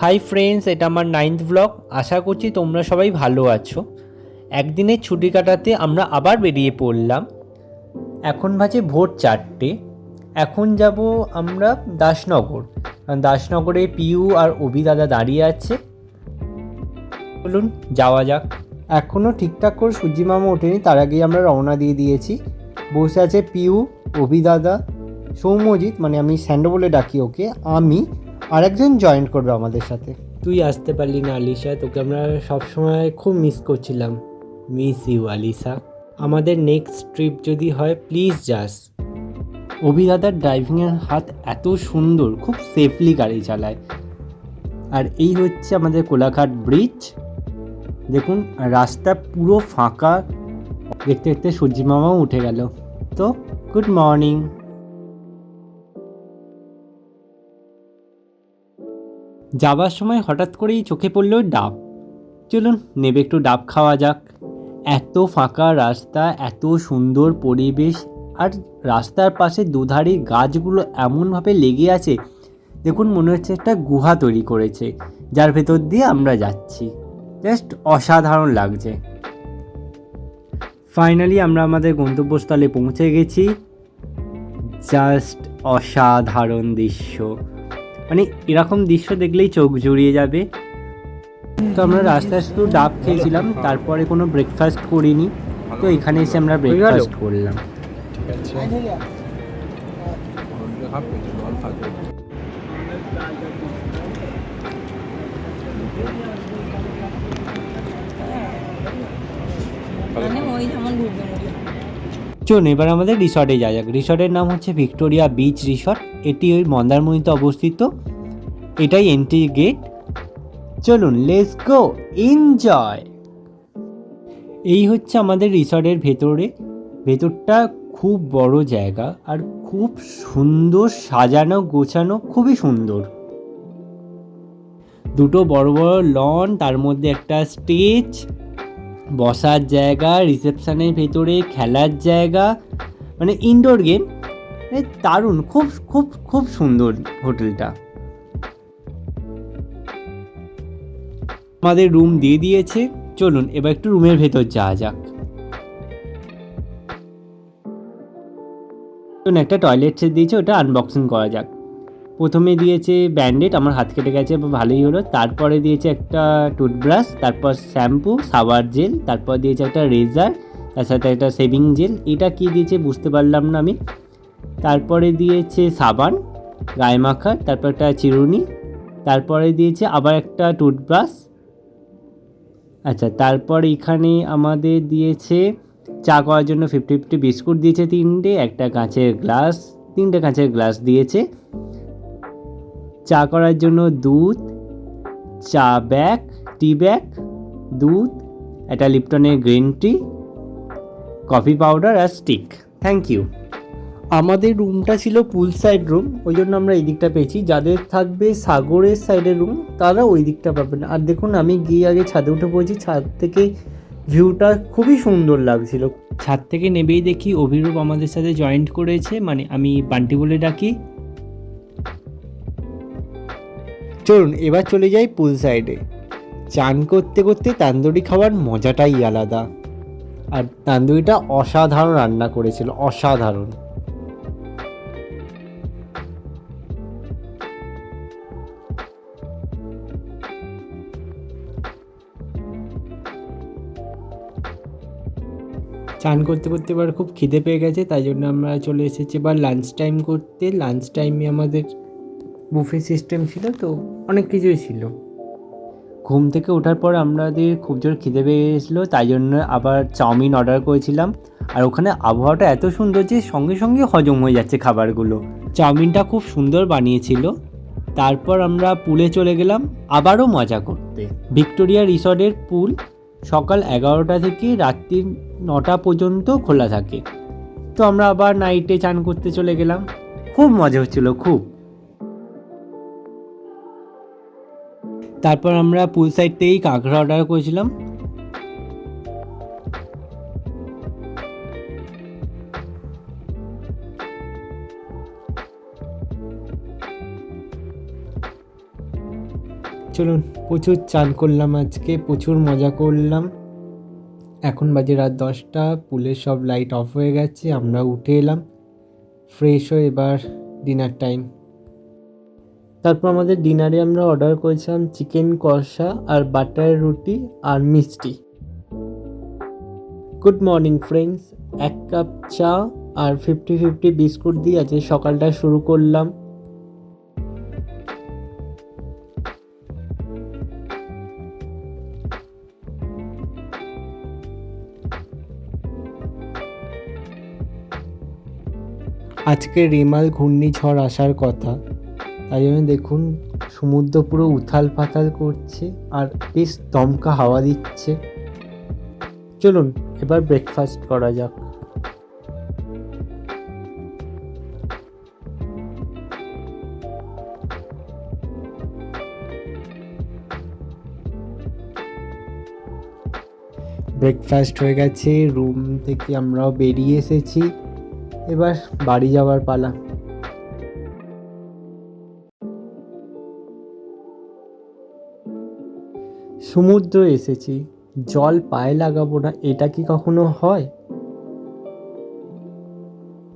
Hi friends, এটা আমার 9th blog. আশা করছি তোমরা সবাই ভালো আছো। একদিনের ছুটি কাটাতে আমরা আবার বেরিয়ে পড়লাম। এখন বাজে ভোর 4টে। এখন যাব আমরা দাসনগর। দাসনগরে পিউ আর অভি দাদা দাঁড়িয়ে আছে। বলুন যাওয়া যাক। এখনও ঠিকঠাক করে সূর্যি মামা ওঠেনি, তার আগেই আমরা রওনা দিয়ে দিয়েছি। বসে আছে পিউ, অভি দাদা, সৌম্যজিৎ, মানে আমি স্যান্ডো বলে ডাকি ওকে, আমি আর একজন জয়েন করবে আমাদের সাথে। তুই আসতে পারলি না আলিশা, তোকে আমরা সবসময় খুব মিস করছিলাম। Miss you Alisha. আমাদের নেক্সট ট্রিপ যদি হয় প্লিজ যাস। অভিদাদার ড্রাইভিংয়ের হাত এত সুন্দর, খুব সেফলি গাড়ি চালায়। আর এই হচ্ছে আমাদের কোলাঘাট ব্রিজ। দেখুন রাস্তা পুরো ফাঁকা। দেখতে দেখতে সূর্যি মামাও উঠে গেল। তো গুড মর্নিং। যাবার সময় হঠাৎ করেই চোখে পড়ল ডাব। চলুন নেবে একটু ডাব খাওয়া যাক। এত ফাঁকা রাস্তা, এত সুন্দর পরিবেশ, আর রাস্তার পাশে দুধারে গাছগুলো এমনভাবে লেগে আছে, দেখুন মনে হচ্ছে একটা গুহা তৈরি করেছে, যার ভেতর দিয়ে আমরা যাচ্ছি। জাস্ট অসাধারণ লাগছে। ফাইনালি আমরা আমাদের গন্তব্যস্থলে পৌঁছে গেছি। জাস্ট অসাধারণ দৃশ্য, মানে এরকম দৃশ্য দেখলেই চোখ জুড়িয়ে যাবে। তো আমরা রাস্তায় শুধু ডাব খেয়েছিলাম, তারপরে কোনো ব্রেকফাস্ট করিনি। তো এখানে এসে আমরা ব্রেকফাস্ট করলাম। চলুন এবার আমাদের রিসর্টে যাওয়া যাক। রিসর্টের নাম হচ্ছে ভিক্টোরিয়া বিচ রিসর্ট। এটি ওই মন্দারমণিতে অবস্থিত। এটাই এন্ট্রি গেট। চলুন লেটস গো, এনজয়। এই হচ্ছে আমাদের রিসর্টের ভেতরটা খুব বড় জায়গা আর খুব সুন্দর সাজানো গোছানো, খুবই সুন্দর। দুটো বড় বড় লন, তার মধ্যে একটা স্টেজ, বসার জায়গা, রিসেপশনের ভেতরে খেলার জায়গা, মানে ইনডোর গেম। দারুণ, খুব খুব খুব সুন্দর হোটেলটা। আমাদের রুম দিয়ে দিয়েছে। চলুন এবার একটু রুমের ভেতর যাওয়া যাক। একটা টয়লেট সেট দিয়েছে, ওটা আনবক্সিং করা যাক। প্রথমে দিয়েছে ব্যান্ডেড, আমার হাত কেটে গেছে, ভালোই হলো। তারপরে দিয়েছে একটা টুথব্রাশ, তারপর শ্যাম্পু, শাওয়ার জেল, তারপর দিয়েছে একটা রেজার, তার সাথে একটা শেভিং জেল। এটা কি দিয়েছে বুঝতে পারলাম না আমি। তারপরে দিয়েছে সাবান গায়ে মাখার, তারপর একটা চিরুনি, তারপরে দিয়েছে আবার একটা টুথব্রাশ। আচ্ছা, তারপর এখানে আমাদের দিয়েছে চা করার জন্য 50-50 বিস্কুট দিয়েছে তিনটে কাঁচের গ্লাস দিয়েছে। চা করার জন্য দুধ, চা ব্যাগ, টি ব্যাগ, দুধ, একটা লিপটনের গ্রিন টি, কফি পাউডার আর স্টিক। Thank you. আমাদের রুমটা ছিল পুল সাইড রুম, ওই জন্য আমরা এই দিকটা পেয়েছি। যাদের থাকবে সাগরের সাইডের রুম তারা ওই দিকটা পাবেন। আর দেখুন আমি গিয়ে আগে ছাদে উঠে পড়েছি। ছাদ থেকে ভিউটা খুবই সুন্দর লাগছিল। ছাদ থেকে নেবেই দেখি অভিরূপ আমাদের সাথে জয়েন্ট করেছে, মানে আমি বান্টি বলে ডাকি। চলুন এবার চলে যাই পুল সাইডে। চান করতে করতে তান্দুরি খাওয়ার মজাটাই আলাদা। আর তান্দুরিটা অসাধারণ রান্না করেছিল, অসাধারণ। চান করতে করতে এবার খুব খিদে পেয়ে গেছে, তাই জন্য আমরা চলে এসেছি এবার লাঞ্চ টাইম করতে। লাঞ্চ টাইমে আমাদের বুফে সিস্টেম ছিল, তো অনেক কিছুই ছিল। ঘুম থেকে ওঠার পর আমাদের খুব জোর খিদে পেয়ে গেছিলো, তাই জন্য আবার চাউমিন অর্ডার করেছিলাম। আর ওখানে আবহাওয়াটা এত সুন্দর যে সঙ্গে সঙ্গে হজম হয়ে যাচ্ছে খাবারগুলো। চাউমিনটা খুব সুন্দর বানিয়েছিল। তারপর আমরা পুলে চলে গেলাম আবারও মজা করতে। ভিক্টোরিয়া রিসর্টের পুল সকাল 11টা থেকে রাত্রি 9টা পর্যন্ত খোলা থাকে। তো আমরা আবার নাইটে চান করতে চলে গেলাম। খুব মজা হচ্ছিল, খুব। তারপর আমরা পুল সাইড থেকেই কাঁকড়া অর্ডার করেছিলাম। চলুন, প্রচুর চান করলাম আজকে, প্রচুর মজা করলাম। এখন বাজে রাত 10টা, পুলের সব লাইট অফ হয়ে গেছে, আমরা উঠে এলাম ফ্রেশ হয়ে। এবার ডিনার টাইম। তারপর আমাদের ডিনারে আমরা অর্ডার করেছিলাম চিকেন কষা আর বাটার রুটি আর মিষ্টি। গুড মর্নিং ফ্রেন্ডস, 1 কাপ চা আর 50-50 বিস্কুট দিয়ে আজকে সকালটা শুরু করলাম। আজকে রেমাল ঘূর্ণিঝড় আসার কথা, তাই জন্য দেখুন সমুদ্র পুরো উথাল পাথাল করছে আর বেশ দমকা হাওয়া দিচ্ছে। চলুন এবার ব্রেকফাস্ট করা যাক। ব্রেকফাস্ট হয়ে গেছে, রুম থেকে আমরাও বেরিয়ে এসেছি, এবার বাড়ি যাওয়ার পালা। সমুদ্র এসেছি, জল পায়ে লাগাবো না, এটা কি কখনো হয়?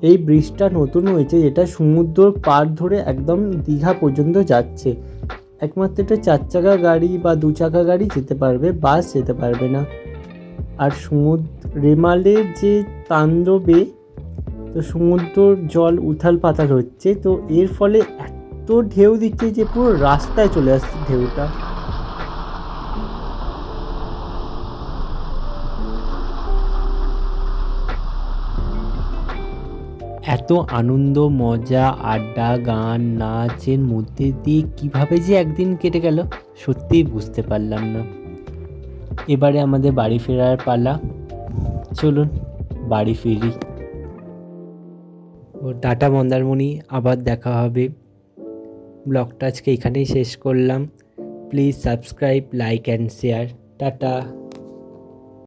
এই ব্রিজটা নতুন হয়েছে, যেটা সমুদ্র পার ধরে একদম দীঘা পর্যন্ত যাচ্ছে। একমাত্র এটা 4 চাকা গাড়ি বা 2 চাকা গাড়ি যেতে পারবে, বাস যেতে পারবে না। আর রেমালের যে তাণ্ডবে, তো সমুদ্রর জল উথাল পাতাল হচ্ছে, তো এর ফলে এত ঢেউ দিচ্ছে যে পুরো রাস্তায় চলে আসছে ঢেউটা। এত আনন্দ, মজা, আড্ডা, গান, নাচের মধ্যে দিয়ে কিভাবে যে একদিন কেটে গেল সত্যিই বুঝতে পারলাম না। এবারে আমাদের বাড়ি ফেরার পালা। চলুন বাড়ি ফিরি। ও টাটা মন্দারমণি, আবার দেখা হবে। ব্লগটা আজকে এখানেই শেষ করলাম। Please subscribe, like and share. Tata.